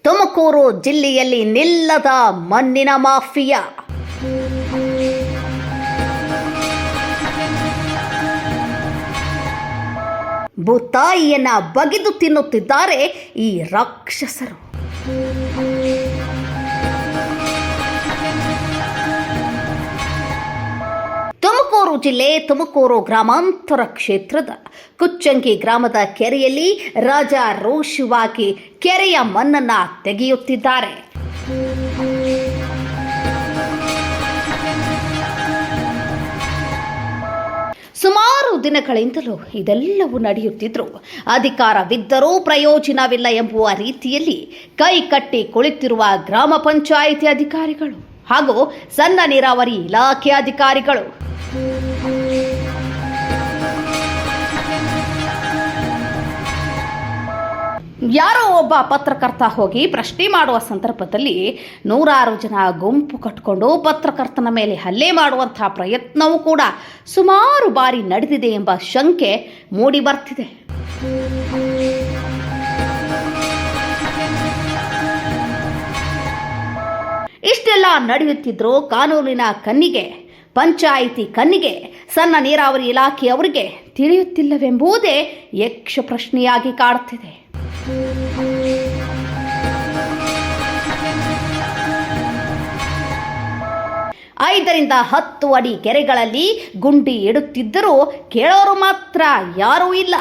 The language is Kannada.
ತುಮಕೂರು ಜಿಲ್ಲೆಯಲ್ಲಿ ನಿಲ್ಲದ ಮಣ್ಣಿನ ಮಾಫಿಯಾ. ಭೂತಾಯಿಯನ್ನ ಬಗೆದು ತಿನ್ನುತ್ತಿದ್ದಾರೆ ಈ ರಾಕ್ಷಸರು. ತುಮಕೂರು ಜಿಲ್ಲೆ ತುಮಕೂರು ಗ್ರಾಮಾಂತರ ಕ್ಷೇತ್ರದ ಕುಚ್ಚಂಗಿ ಗ್ರಾಮದ ಕೆರೆಯಲ್ಲಿ ರಾಜಾರೋಷವಾಗಿ ಕೆರೆಯ ಮಣ್ಣನ್ನ ತೆಗೆಯುತ್ತಿದ್ದಾರೆ. ಸುಮಾರು ದಿನಗಳಿಂದಲೂ ಇದೆಲ್ಲವೂ ನಡೆಯುತ್ತಿದ್ದರೂ ಅಧಿಕಾರವಿದ್ದರೂ ಪ್ರಯೋಜನವಿಲ್ಲ ಎಂಬುವ ರೀತಿಯಲ್ಲಿ ಕೈ ಕಟ್ಟಿ ಕುಳಿತಿರುವ ಗ್ರಾಮ ಪಂಚಾಯಿತಿ ಅಧಿಕಾರಿಗಳು ಹಾಗೂ ಸಣ್ಣ ನೀರಾವರಿ ಇಲಾಖೆ ಅಧಿಕಾರಿಗಳು. ಯಾರೋ ಒಬ್ಬ ಪತ್ರಕರ್ತ ಹೋಗಿ ಪ್ರಶ್ನೆ ಮಾಡುವ ಸಂದರ್ಭದಲ್ಲಿ ನೂರಾರು ಜನ ಗುಂಪು ಕಟ್ಟಿಕೊಂಡು ಪತ್ರಕರ್ತನ ಮೇಲೆ ಹಲ್ಲೆ ಮಾಡುವಂತಹ ಪ್ರಯತ್ನವೂ ಕೂಡ ಸುಮಾರು ಬಾರಿ ನಡೆದಿದೆ ಎಂಬ ಶಂಕೆ ಮೂಡಿ ಬರ್ತಿದೆ. ಇಷ್ಟೆಲ್ಲ ನಡೆಯುತ್ತಿದ್ದರೂ ಕಾನೂನಿನ ಕಣ್ಣಿಗೆ, ಪಂಚಾಯಿತಿ ಕಣ್ಣಿಗೆ, ಸಣ್ಣ ನೀರಾವರಿ ಇಲಾಖೆಯವರಿಗೆ ತಿಳಿಯುತ್ತಿಲ್ಲವೆಂಬುದೇ ಯಕ್ಷ ಪ್ರಶ್ನೆಯಾಗಿ ಕಾಡುತ್ತಿದೆ. 5 ರಿಂದ 10 ಅಡಿ ಕೆರೆಗಳಲ್ಲಿ ಗುಂಡಿ ಇಡುತ್ತಿದ್ದರೂ ಕೇಳೋರು ಮಾತ್ರ ಯಾರೂ ಇಲ್ಲ.